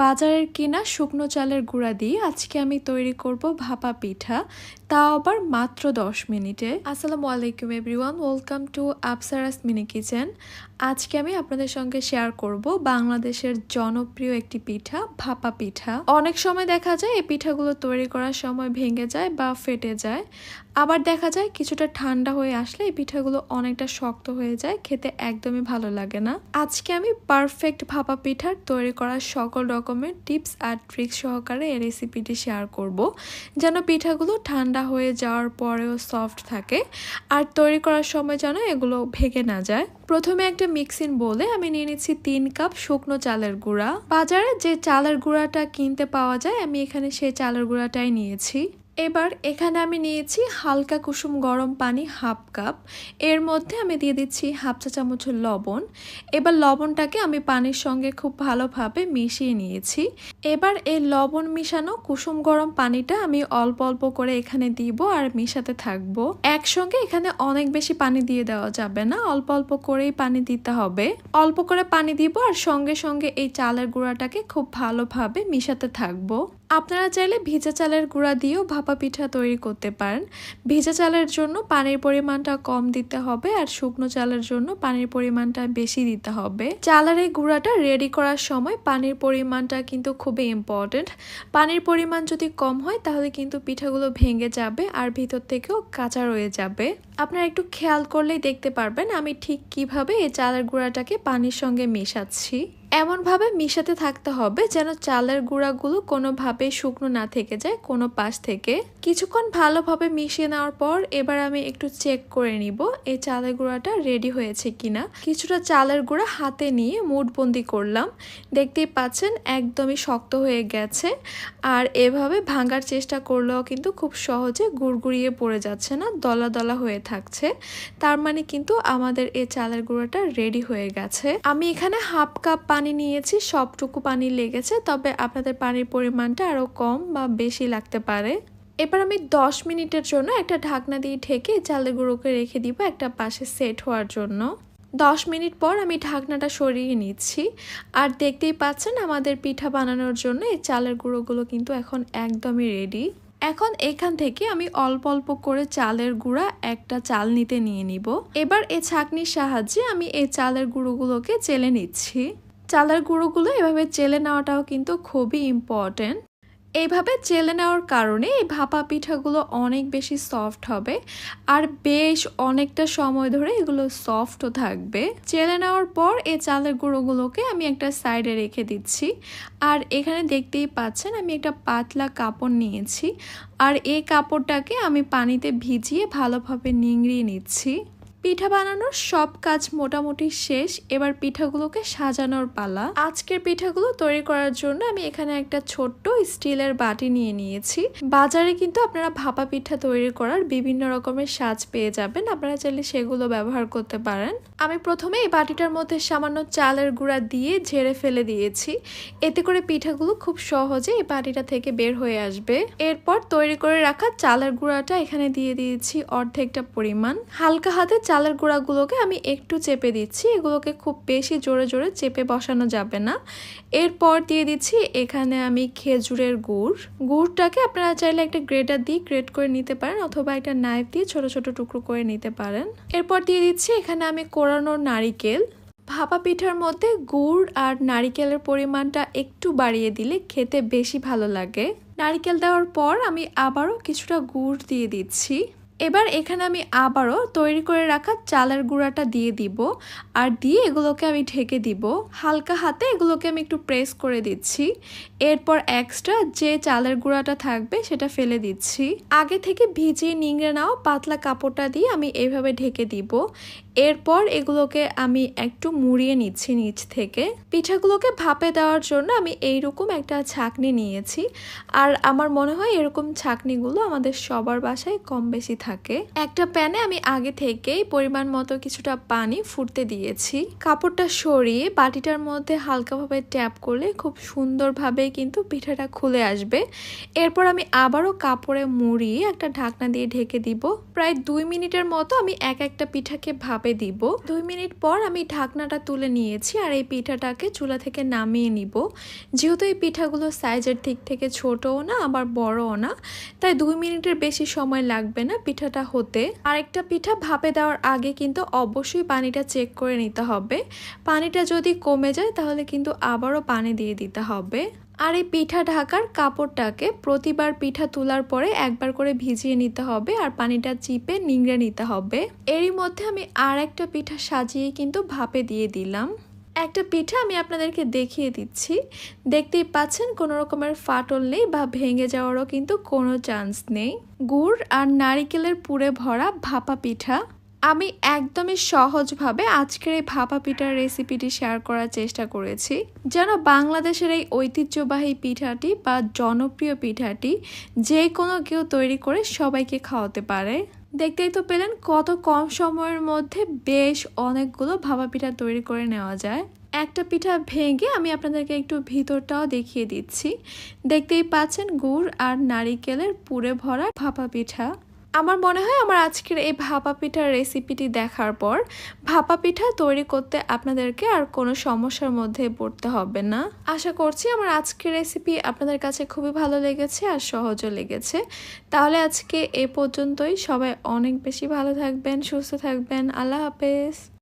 বাজারের কিনা শুকনো চালের গুঁড়া দিয়ে আজকে আমি তৈরি করব ভাপা পিঠা, তাও আবার মাত্র 10 মিনিটে। আসসালামু আলাইকুম everyone, welcome to Afsara's mini kitchen. আজকে আমি আপনাদের সঙ্গে শেয়ার করব বাংলাদেশের জনপ্রিয় একটি পিঠা, ভাপা পিঠা। অনেক সময় দেখা যায় এই পিঠাগুলো তৈরি করার সময় ভেঙে যায় বা ফেটে যায়, আবার দেখা যায় কিছুটা ঠান্ডা হয়ে আসলে এই পিঠাগুলো অনেকটা শক্ত হয়ে যায়, খেতে একদমই ভালো লাগে না। আজকে আমি পারফেক্ট ভাপা পিঠার তৈরি করার সকল রকমের টিপস আর ট্রিক্স সহকারে এই রেসিপিটি শেয়ার করব, যেন পিঠাগুলো ঠান্ডা হয়ে যাওয়ার পরেও সফট থাকে আর তৈরি করার সময় যেন এগুলো ভেঙে না যায়। প্রথমে একটা মিক্সিং বোলে আমি নিয়ে নিচ্ছি 3 কাপ শুকনো চালের গুঁড়া। বাজারে যে চালের গুঁড়াটা কিনতে পাওয়া যায় আমি এখানে সেই চালের গুঁড়াটাই নিয়েছি। এবার এখানে আমি নিয়েছি হালকা কুসুম গরম পানি হাফ কাপ, এর মধ্যে আমি দিয়ে দিচ্ছি হাফ চা চামচ লবণ। এবার লবণটাকে আমি পানির সঙ্গে খুব ভালোভাবে মিশিয়ে নিয়েছি। এবার এই লবণ মিশানো কুসুম গরম পানিটা আমি অল্প অল্প করে এখানে দিব আর মিশাতে থাকবো। একসঙ্গে এখানে অনেক বেশি পানি দিয়ে দেওয়া যাবে না, অল্প অল্প করেই পানি দিতে হবে। অল্প করে পানি দিব আর সঙ্গে সঙ্গে এই চালের গুঁড়াটাকে খুব ভালোভাবে মিশাতে থাকবো। আপনারা চাইলে ভিজা চালের গুঁড়া দিয়েও ভাপা পিঠা তৈরি করতে পারেন। ভিজা চালের জন্য পানির পরিমাণটা কম দিতে হবে আর শুকনো চালের জন্য পানির পরিমাণটা বেশি দিতে হবে। চালের এই গুঁড়াটা রেডি করার সময় পানির পরিমাণটা কিন্তু খুবই ইম্পর্টেন্ট। পানির পরিমাণ যদি কম হয় তাহলে কিন্তু পিঠাগুলো ভেঙে যাবে আর ভিতর থেকেও কাঁচা রয়ে যাবে। আপনারা একটু খেয়াল করলেই দেখতে পারবেন আমি ঠিক কিভাবে এই চালের গুঁড়াটাকে পানির সঙ্গে মেশাচ্ছি। এমনভাবে মিশাতে থাকতে হবে যেন চালের গুঁড়াগুলো কোনোভাবেই শুকনো না থেকে যায় কোনো পাশ থেকে। কিছুক্ষণ ভালোভাবে মিশিয়ে নেওয়ার পর এবার আমি একটু চেক করে নিব এই চালের গুঁড়াটা রেডি হয়েছে কিনা। কিছুটা চালের গুঁড়া হাতে নিয়ে মুঠবন্দি করলাম, দেখতেই পাচ্ছেন একদমই শক্ত হয়ে গেছে আর এভাবে ভাঙার চেষ্টা করলেও কিন্তু খুব সহজে গুড়গুড়িয়ে পড়ে যাচ্ছে না, দলা দলা হয়ে থাকছে। তার মানে কিন্তু আমাদের এই চালের গুঁড়াটা রেডি হয়ে গেছে। আমি এখানে হাফ কাপ পানি নিয়েছি, সবটুকু পানি লেগেছে, তবে আপনাদের পানির পরিমাণটা আরো কম বা বেশি লাগতে পারে। এবার আমি 10 মিনিটের জন্য একটা ঢাকনা দিয়ে ঢেকে চালের গুঁড়োকে রেখে দিব একটা পাশে সেট হওয়ার জন্য। 10 মিনিট পর আমি ঢাকনাটা সরিয়ে নিচ্ছি আর দেখতেই পাচ্ছেন আমাদের পিঠা বানানোর জন্য এই চালের গুঁড়োগুলো কিন্তু এখন একদমই রেডি। এখন এখান থেকে আমি অল্প অল্প করে চালের গুঁড়া একটা চালনিতে নিয়ে নিব। এবার এই ছাঁকনির সাহায্যে আমি এই চালের গুঁড়োগুলোকে চেলে নিচ্ছি। চালের গুঁড়োগুলো এভাবে চেলে নেওয়াটাও কিন্তু খুবই ইম্পর্টেন্ট। এইভাবে চেলে নেওয়ার কারণে এই ভাপা পিঠাগুলো অনেক বেশি সফট হবে আর বেশ অনেকটা সময় ধরে এগুলো সফটও থাকবে। চেলে নেওয়ার পর এই চালের গুঁড়োগুলোকে আমি একটা সাইডে রেখে দিচ্ছি আর এখানে দেখতেই পাচ্ছেন আমি একটা পাতলা কাপড় নিয়েছি আর এই কাপড়টাকে আমি পানিতে ভিজিয়ে ভালোভাবে নিংড়িয়ে নিচ্ছি। পিঠা বানানোর সব কাজ মোটামুটি শেষ, এবার পিঠাগুলোকে সাজানোর পালা। আজকের পিঠাগুলো তৈরি করার জন্য আমি এখানে একটা ছোট্ট স্টিলের বাটি নিয়ে নিয়েছি। বাজারে কিন্তু আপনারা ভাপা পিঠা তৈরি করার বিভিন্ন রকমের সাজ পেয়ে যাবেন, আপনারা চাইলে সেগুলো ব্যবহার করতে পারেন। আমি প্রথমে এই বাটিটার মধ্যে সামান্য চালের গুঁড়া দিয়ে ঝেড়ে ফেলে দিয়েছি, এতে করে পিঠাগুলো খুব সহজে এই বাটিটা থেকে বের হয়ে আসবে। এরপর তৈরি করে রাখা চালের গুঁড়াটা এখানে দিয়ে দিয়েছি অর্ধেকটা পরিমাণ। হালকা হাতে চালের গুঁড়াগুলোকে আমি একটু চেপে দিচ্ছি, এগুলোকে খুব বেশি জোরে জোরে চেপে বসানো যাবে না। এরপর দিয়ে দিচ্ছি এখানে আমি খেজুরের গুড়টাকে আপনারা চাইলে একটা গ্রেটার দিয়ে গ্রেট করে নিতে পারেন অথবা একটা নাইফ দিয়ে ছোট ছোট টুকরো করে নিতে পারেন। এরপর দিয়ে দিচ্ছি এখানে আমি কোরানো নারিকেল। ভাপা পিঠার মধ্যে গুড় আর নারিকেলের পরিমাণটা একটু বাড়িয়ে দিলে খেতে বেশি ভালো লাগে। নারিকেল দেওয়ার পর আমি আবারও কিছুটা গুড় দিয়ে দিচ্ছি। এবার এখানে আমি আবারও তৈরি করে রাখা চালের গুঁড়াটা দিয়ে দিব আর দিয়ে এগুলোকে আমি ঢেকে দিব। হালকা হাতে এগুলোকে আমি একটু প্রেস করে দিচ্ছি। এরপর এক্সট্রা যে চালের গুঁড়াটা থাকবে সেটা ফেলে দিচ্ছি। আগে থেকে ভিজিয়ে নিংড়ে নাও পাতলা কাপড়টা দিয়ে আমি এইভাবে ঢেকে দিব। এরপর এগুলোকে আমি একটু মুড়িয়ে নিচ্ছি নিচ থেকে। পিঠাগুলোকে ভাপে দেওয়ার জন্য আমি এইরকম একটা ছাঁকনি নিয়েছি আর আমার মনে হয় এরকম ছাঁকনিগুলো আমাদের সবার বাসায় কম বেশি থাকে। থাকে। একটা প্যানে আমি আগে থেকেই পরিমাণ মতো কিছুটা পানি ফুটতে দিয়েছি। কাপড়টা সরিয়ে বাটিটার মধ্যে হালকাভাবে ট্যাপ করলে খুব সুন্দরভাবে কিন্তু পিঠাটা খুলে আসবে। এরপর আমি আবারও কাপড়ে মুড়িয়ে একটা ঢাকনা দিয়ে ঢেকে দিব। প্রায় 2 মিনিটের মতো আমি একটা পিঠাকে ভাপে দিব। 2 মিনিট পর আমি ঢাকনাটা তুলে নিয়েছি আর এই পিঠাটাকে চুলা থেকে নামিয়ে নিব। যেহেতু এই পিঠাগুলো সাইজের দিক থেকে ছোটও না আবার বড়ও না, তাই 2 মিনিটের বেশি সময় লাগবে না পিঠাটা হতে। আরেকটা পিঠা ভাপে দেওয়ার আগে কিন্তু অবশ্যই পানিটা চেক করে নিতে হবে। পানিটা যদি কমে যায় তাহলে কিন্তু আবারও পানি দিয়ে দিতে হবে। আর এই পিঠা ঢাকার কাপড়টাকে প্রতিবার পিঠা তোলার পরে একবার করে ভিজিয়ে নিতে হবে আর পানিটা চিপে নিংড়ে নিতে হবে। এরই মধ্যে আমি আর একটা পিঠা সাজিয়ে কিন্তু ভাপে দিয়ে দিলাম। একটা পিঠা আমি আপনাদেরকে দেখিয়ে দিচ্ছি। দেখতেই পাচ্ছেন কোনো রকমের ফাটল নেই বা ভেঙে যাওয়ারও কিন্তু কোনো চান্স নেই। গুড় আর নারিকেলের পুরে ভরা ভাপা পিঠা। আমি একদমই সহজভাবে আজকের এই ভাপা পিঠার রেসিপিটি শেয়ার করার চেষ্টা করেছি, যেন বাংলাদেশের এই ঐতিহ্যবাহী পিঠাটি বা জনপ্রিয় পিঠাটি যে কোনো কেউ তৈরি করে সবাইকে খাওয়াতে পারে। দেখতেই তো পেলেন কত কম সময়ের মধ্যে বেশ অনেকগুলো ভাপা পিঠা তৈরি করে নেওয়া যায়। একটা পিঠা ভেঙে আমি আপনাদেরকে একটু ভিতরটাও দেখিয়ে দিচ্ছি। দেখতেই পাচ্ছেন গুড় আর নারিকেলের পুরে ভরা ভাপা পিঠা। আমার মনে হয় আমার আজকের এই ভাপা পিঠার রেসিপিটি দেখার পর ভাপা পিঠা তৈরি করতে আপনাদেরকে আর কোনো সমস্যার মধ্যে পড়তে হবে না। আশা করছি আমার আজকের রেসিপি আপনাদের কাছে খুবই ভালো লেগেছে আর সহজও লেগেছে। তাহলে আজকে এ পর্যন্তই। সবাই অনেক বেশি ভালো থাকবেন, সুস্থ থাকবেন। আল্লাহ হাফেজ।